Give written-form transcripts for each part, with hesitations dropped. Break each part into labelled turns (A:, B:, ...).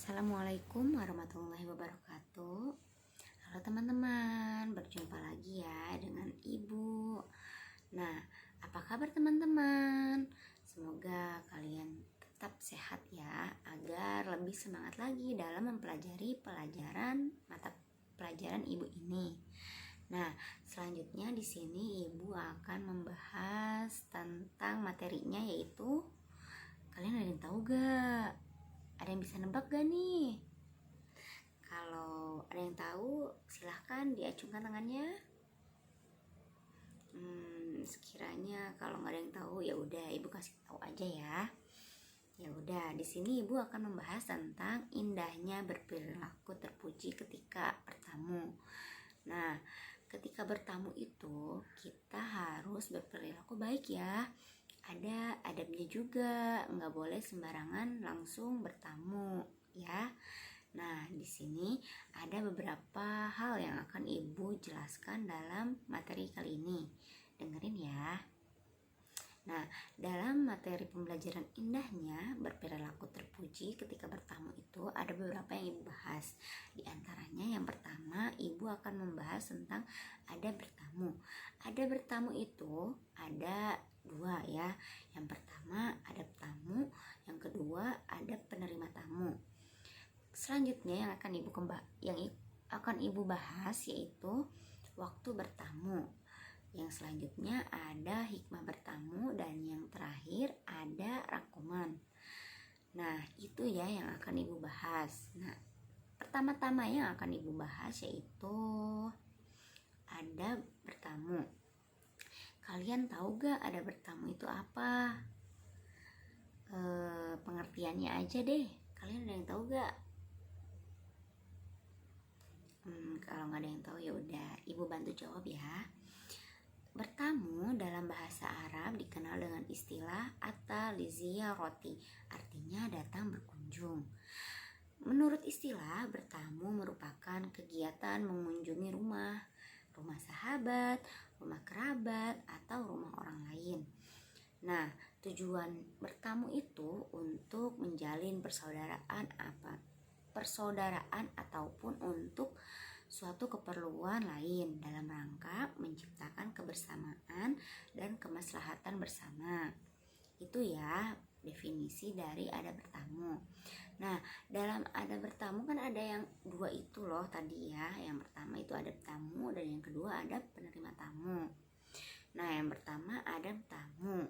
A: Assalamualaikum warahmatullahi wabarakatuh. Halo teman-teman, berjumpa lagi ya dengan Ibu. Nah, apa kabar teman-teman? Semoga kalian tetap sehat ya, agar lebih semangat lagi dalam mempelajari mata pelajaran Ibu ini. Nah, selanjutnya di sini Ibu akan membahas tentang materinya, yaitu kalian ada yang tahu gak? Ada yang bisa nebak gak nih? Kalau ada yang tahu, silahkan diacungkan tangannya. Sekiranya kalau nggak ada yang tahu, ya udah Ibu kasih tahu aja ya. Ya udah, di sini Ibu akan membahas tentang indahnya berperilaku terpuji ketika bertamu. Nah, ketika bertamu itu kita harus berperilaku baik ya. Ada adabnya juga, nggak boleh sembarangan langsung bertamu ya. Nah, di sini ada beberapa hal yang akan Ibu jelaskan dalam materi kali ini. Dengerin ya. Nah, dalam materi pembelajaran indahnya berperilaku terpuji ketika bertamu itu ada beberapa yang Ibu bahas. Di antaranya yang pertama, Ibu akan membahas tentang adab bertamu. Adab bertamu itu ada dua ya. Yang pertama adab tamu, yang kedua adab penerima tamu. Selanjutnya yang akan Ibu bahas yaitu waktu bertamu. Yang selanjutnya ada hikmah bertamu, dan yang terakhir ada rangkuman. Nah, itu ya yang akan Ibu bahas. Nah, pertama-tama yang akan Ibu bahas yaitu adab bertamu. Kalian tahu gak adab bertamu itu apa? Pengertiannya aja deh. Kalian ada yang tahu gak? Kalau nggak ada yang tahu ya udah Ibu bantu jawab ya. Bertamu dalam bahasa Arab dikenal dengan istilah at-taliziyarati, artinya datang berkunjung. Menurut istilah, bertamu merupakan kegiatan mengunjungi rumah sahabat, rumah kerabat, atau rumah orang lain. Nah, tujuan bertamu itu untuk menjalin persaudaraan ataupun untuk suatu keperluan lain dalam rangka menciptakan kebersamaan dan kemaslahatan bersama. Itu ya definisi dari adab bertamu. Nah, dalam adab bertamu kan ada yang dua itu loh tadi ya. Yang pertama itu adab tamu, dan yang kedua adab penerima tamu. Nah, yang pertama adab tamu.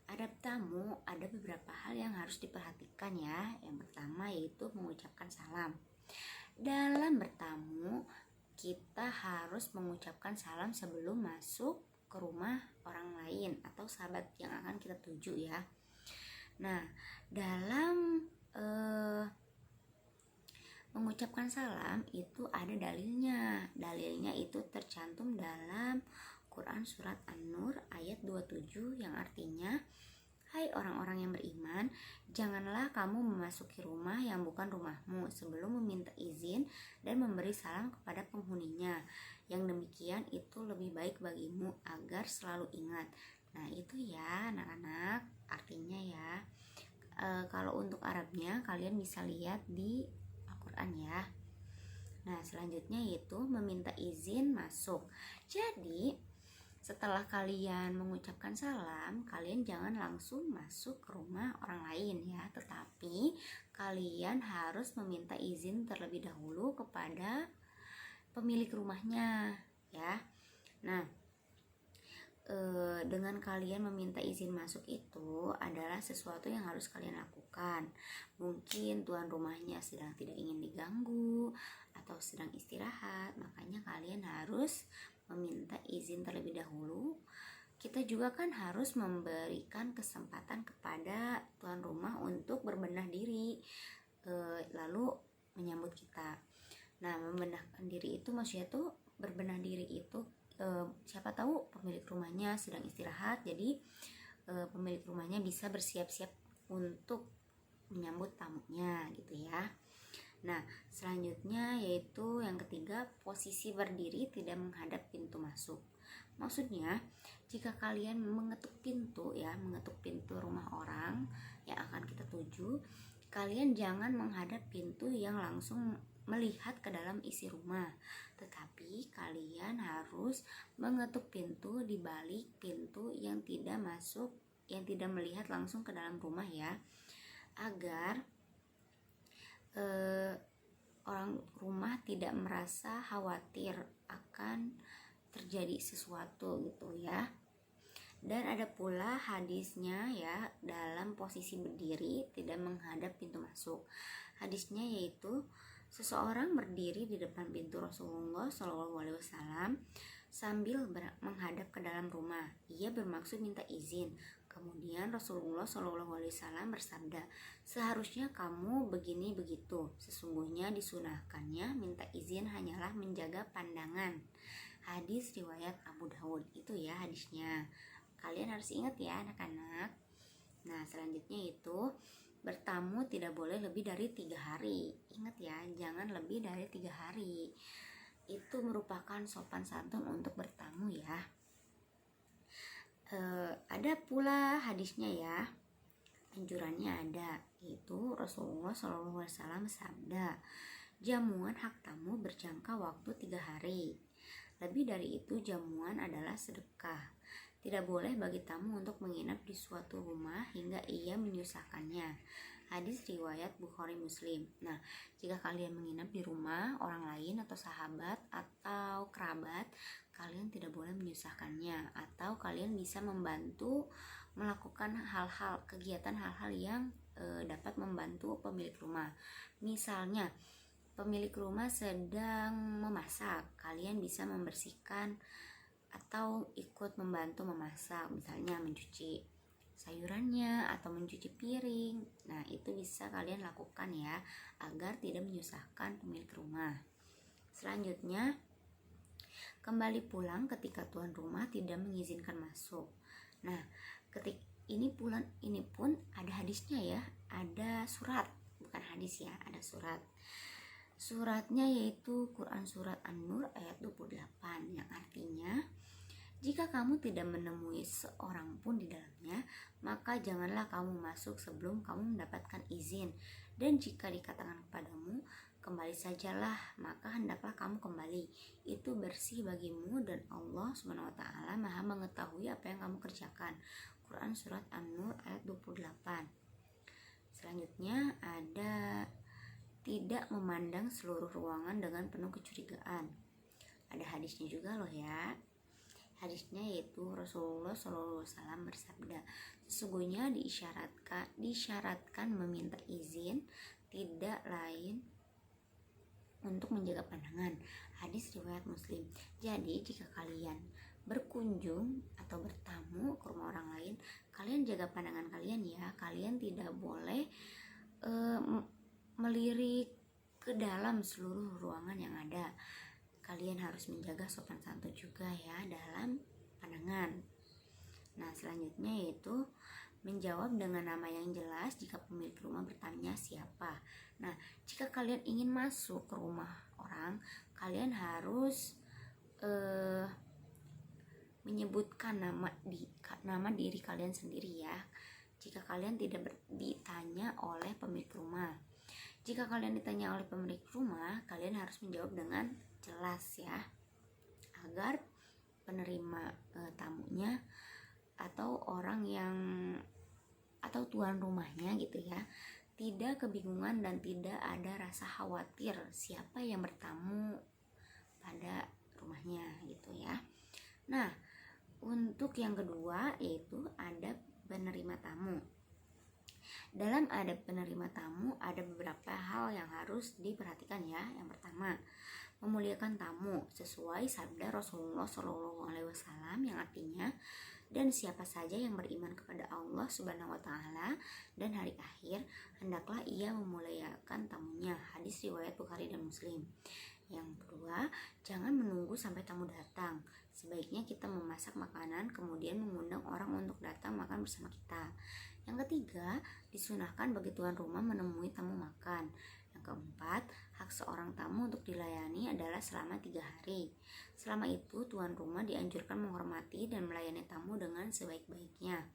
A: Adab tamu ada beberapa hal yang harus diperhatikan ya. Yang pertama yaitu mengucapkan salam. Dalam bertamu, kita harus mengucapkan salam sebelum masuk ke rumah orang lain atau sahabat yang akan kita tuju ya. Nah, dalam mengucapkan salam itu ada dalilnya. Dalilnya itu tercantum dalam Quran surat An-Nur ayat 27 yang artinya, hai orang-orang yang beriman, janganlah kamu memasuki rumah yang bukan rumahmu sebelum meminta izin dan memberi salam kepada penghuninya. Yang demikian itu lebih baik bagimu agar selalu ingat. Nah, itu ya anak-anak artinya ya. Kalau untuk Arabnya kalian bisa lihat di Al-Quran ya. Nah, selanjutnya yaitu meminta izin masuk. Jadi setelah kalian mengucapkan salam, kalian jangan langsung masuk ke rumah orang lain ya, tetapi kalian harus meminta izin terlebih dahulu kepada pemilik rumahnya ya. Nah, dengan kalian meminta izin masuk itu adalah sesuatu yang harus kalian lakukan. Mungkin tuan rumahnya sedang tidak ingin diganggu atau sedang istirahat, makanya kalian harus meminta izin terlebih dahulu. Kita juga kan harus memberikan kesempatan kepada tuan rumah untuk berbenah diri, lalu menyambut kita. Nah, membenahkan diri itu maksudnya tuh berbenah diri itu siapa tahu pemilik rumahnya sedang istirahat, jadi pemilik rumahnya bisa bersiap-siap untuk menyambut tamunya gitu ya. Nah, selanjutnya yaitu yang ketiga, posisi berdiri tidak menghadap pintu masuk. Maksudnya, jika kalian mengetuk pintu rumah orang yang akan kita tuju, Kalian jangan menghadap pintu yang langsung melihat ke dalam isi rumah, tetapi kalian harus mengetuk pintu di balik pintu yang tidak melihat langsung ke dalam rumah ya, agar orang rumah tidak merasa khawatir akan terjadi sesuatu gitu ya. Dan ada pula hadisnya ya, dalam posisi berdiri tidak menghadap pintu masuk. Hadisnya yaitu seseorang berdiri di depan pintu Rasulullah SAW sambil menghadap ke dalam rumah. Ia bermaksud minta izin. Kemudian Rasulullah SAW bersabda, seharusnya kamu begini begitu. Sesungguhnya disunahkannya minta izin hanyalah menjaga pandangan. Hadis riwayat Abu Daud. Itu ya hadisnya. Kalian harus ingat ya anak-anak. Nah selanjutnya itu bertamu tidak boleh lebih dari 3 hari. Ingat ya, jangan lebih dari 3 hari. Itu merupakan sopan santun untuk bertamu ya. Ada pula hadisnya ya, anjurannya ada, yaitu Rasulullah SAW bersabda, jamuan hak tamu berjangka waktu 3 hari. Lebih dari itu jamuan adalah sedekah. Tidak boleh bagi tamu untuk menginap di suatu rumah hingga ia menyusahkannya. Hadis riwayat Bukhari Muslim. Nah, jika kalian menginap di rumah orang lain atau sahabat atau kerabat, kalian tidak boleh menyusahkannya, atau kalian bisa membantu melakukan kegiatan hal-hal yang dapat membantu pemilik rumah. Misalnya, pemilik rumah sedang memasak, kalian bisa membersihkan atau ikut membantu memasak, misalnya mencuci sayurannya atau mencuci piring. Nah itu bisa kalian lakukan ya, agar tidak menyusahkan pemilik rumah. Selanjutnya, kembali pulang ketika tuan rumah tidak mengizinkan masuk. Nah ini pun ada hadisnya ya, ada surat, bukan hadis ya, ada surat. Suratnya yaitu Quran Surat An-Nur ayat 28, yang artinya, jika kamu tidak menemui seorang pun di dalamnya, maka janganlah kamu masuk sebelum kamu mendapatkan izin. Dan jika dikatakan kepadamu, kembali sajalah, maka hendaklah kamu kembali. Itu bersih bagimu dan Allah SWT Maha mengetahui apa yang kamu kerjakan. Quran Surat An-Nur ayat 28. Selanjutnya ada tidak memandang seluruh ruangan dengan penuh kecurigaan. Ada hadisnya juga loh ya. Hadisnya yaitu Rasulullah SAW bersabda, sesungguhnya disyaratkan meminta izin tidak lain untuk menjaga pandangan. Hadis riwayat Muslim. Jadi jika kalian berkunjung atau bertamu ke rumah orang lain, kalian jaga pandangan kalian ya. Kalian tidak boleh melirik ke dalam seluruh ruangan yang ada. Kalian harus menjaga sopan santun juga ya dalam pandangan. Nah selanjutnya yaitu menjawab dengan nama yang jelas jika pemilik rumah bertanya siapa. Nah jika kalian ingin masuk ke rumah orang, kalian harus menyebutkan nama diri kalian sendiri ya, jika kalian tidak ditanya oleh pemilik rumah. Jika kalian ditanya oleh pemilik rumah, kalian harus menjawab dengan jelas ya, agar penerima tamunya atau orang yang atau tuan rumahnya gitu ya, tidak kebingungan dan tidak ada rasa khawatir siapa yang bertamu pada rumahnya gitu ya. Nah untuk yang kedua yaitu adab penerima tamu. Dalam adab penerima tamu ada beberapa hal yang harus diperhatikan ya. Yang pertama, memuliakan tamu sesuai sabda Rasulullah SAW yang artinya, dan siapa saja yang beriman kepada Allah Subhanahu wa Ta'ala dan hari akhir, hendaklah ia memuliakan tamunya. Hadis riwayat Bukhari dan Muslim. Yang kedua, jangan menunggu sampai tamu datang. Sebaiknya kita memasak makanan kemudian mengundang orang untuk datang makan bersama kita. Yang ketiga, disunahkan bagi tuan rumah menemui tamu makan. Yang keempat, hak seorang tamu untuk dilayani adalah selama 3 hari. Selama itu, tuan rumah dianjurkan menghormati dan melayani tamu dengan sebaik-baiknya.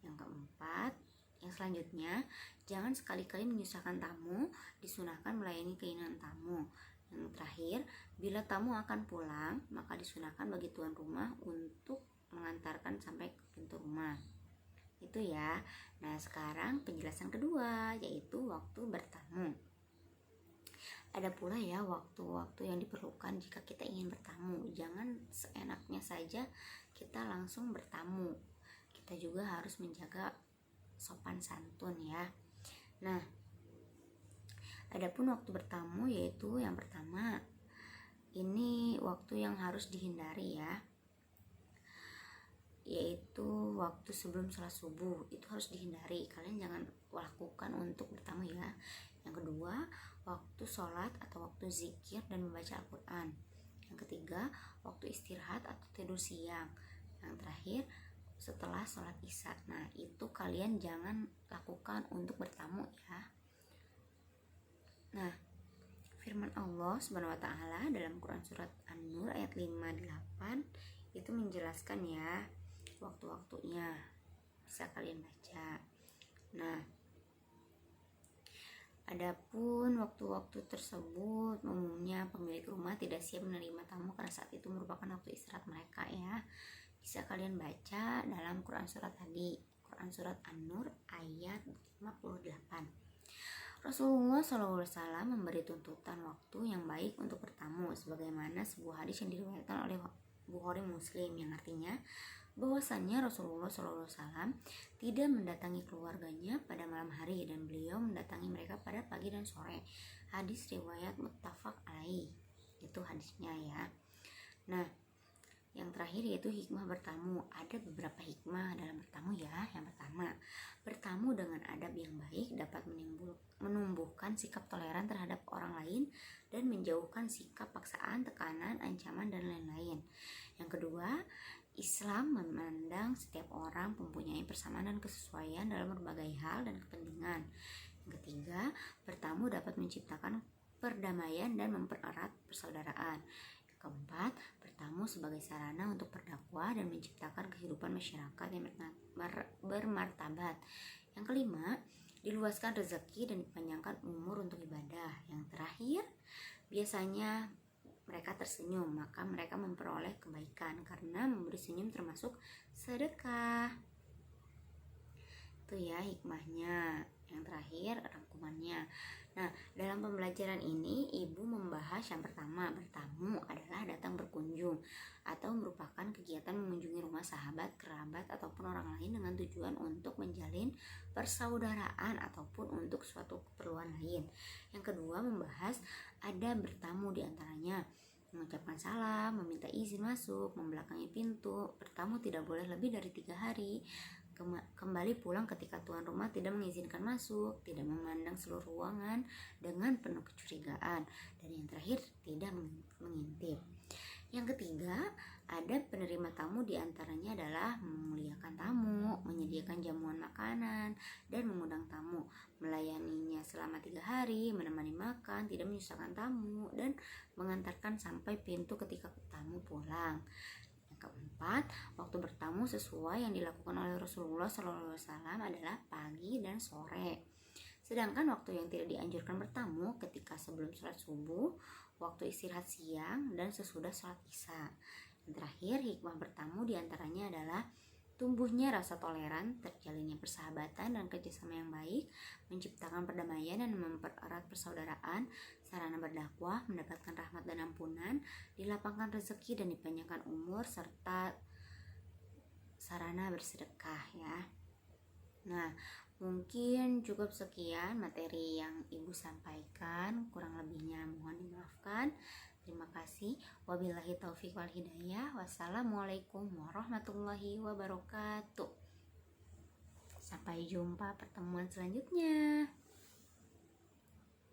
A: Yang keempat, Yang selanjutnya, jangan sekali-kali menyusahkan tamu, disunahkan melayani keinginan tamu. Yang terakhir, bila tamu akan pulang, maka disunahkan bagi tuan rumah untuk mengantarkan sampai ke pintu rumah. Itu ya. Nah, sekarang penjelasan kedua, yaitu waktu bertamu. Ada pula ya waktu-waktu yang diperlukan jika kita ingin bertamu. Jangan seenaknya saja kita langsung bertamu. Kita juga harus menjaga sopan santun ya. Nah, adapun waktu bertamu yaitu yang pertama, ini waktu yang harus dihindari ya, yaitu waktu sebelum sholat subuh. Itu harus dihindari, kalian jangan lakukan untuk bertamu ya. Yang kedua, waktu sholat atau waktu zikir dan membaca Al-Quran. Yang ketiga, waktu istirahat atau tidur siang. Yang terakhir, setelah sholat isya. Nah, itu kalian jangan lakukan untuk bertamu ya. Nah, firman Allah Subhanahu wa taala dalam Quran surat An-Nur ayat 58 itu menjelaskan ya waktu-waktunya. Bisa kalian baca. Nah, adapun waktu-waktu tersebut umumnya pemilik rumah tidak siap menerima tamu karena saat itu merupakan waktu istirahat mereka ya. Bisa kalian baca dalam Quran surat tadi, Quran surat An-Nur ayat 58. Rasulullah SAW memberi tuntutan waktu yang baik untuk bertamu sebagaimana sebuah hadis yang diriwayatkan oleh Bukhari Muslim, yang artinya bahwasannya Rasulullah SAW tidak mendatangi keluarganya pada malam hari dan beliau mendatangi mereka pada pagi dan sore. Hadis riwayat muttafaq alaih. Itu hadisnya ya. Nah, yang terakhir yaitu hikmah bertamu. Ada beberapa hikmah dalam bertamu ya. Yang pertama, bertamu dengan adab yang baik dapat menumbuhkan sikap toleran terhadap orang lain dan menjauhkan sikap paksaan, tekanan, ancaman, dan lain-lain. Yang kedua, Islam memandang setiap orang mempunyai persamaan dan kesesuaian dalam berbagai hal dan kepentingan. Yang ketiga, bertamu dapat menciptakan perdamaian dan mempererat persaudaraan. Keempat, bertamu sebagai sarana untuk berdakwah dan menciptakan kehidupan masyarakat yang bermartabat. Yang kelima, diluaskan rezeki dan dipanjangkan umur untuk ibadah. Yang terakhir, biasanya mereka tersenyum, maka mereka memperoleh kebaikan karena memberi senyum termasuk sedekah. Itu ya hikmahnya. Yang terakhir rangkumannya. Nah, dalam pembelajaran ini ibu membahas yang pertama, bertamu adalah datang berkunjung atau merupakan kegiatan mengunjungi rumah sahabat, kerabat ataupun orang lain dengan tujuan untuk menjalin persaudaraan ataupun untuk suatu keperluan lain. Yang kedua, membahas ada bertamu diantaranya mengucapkan salam, meminta izin masuk, membelakangi pintu. Bertamu tidak boleh lebih dari 3 hari. Kembali pulang ketika tuan rumah tidak mengizinkan masuk, tidak memandang seluruh ruangan dengan penuh kecurigaan, dan yang terakhir tidak mengintip. Yang ketiga, adab penerima tamu diantaranya adalah memuliakan tamu, menyediakan jamuan makanan, dan mengundang tamu, melayaninya selama 3 hari, menemani makan, tidak menyusahkan tamu, dan mengantarkan sampai pintu ketika tamu pulang. Keempat, waktu bertamu sesuai yang dilakukan oleh Rasulullah SAW adalah pagi dan sore. Sedangkan waktu yang tidak dianjurkan bertamu ketika sebelum sholat subuh, waktu istirahat siang, dan sesudah sholat isya. Yang terakhir, hikmah bertamu diantaranya adalah tumbuhnya rasa toleran, terjalinnya persahabatan dan kerjasama yang baik, menciptakan perdamaian dan mempererat persaudaraan, sarana berdakwah, mendapatkan rahmat dan ampunan, dilapangkan rezeki dan dipanjangkan umur, serta sarana bersedekah ya. Nah, mungkin cukup sekian materi yang ibu sampaikan, kurang lebihnya mohon dimaafkan. Terima kasih. Wabillahi taufiq wal hidayah. Wassalamualaikum warahmatullahi wabarakatuh. Sampai jumpa pertemuan selanjutnya.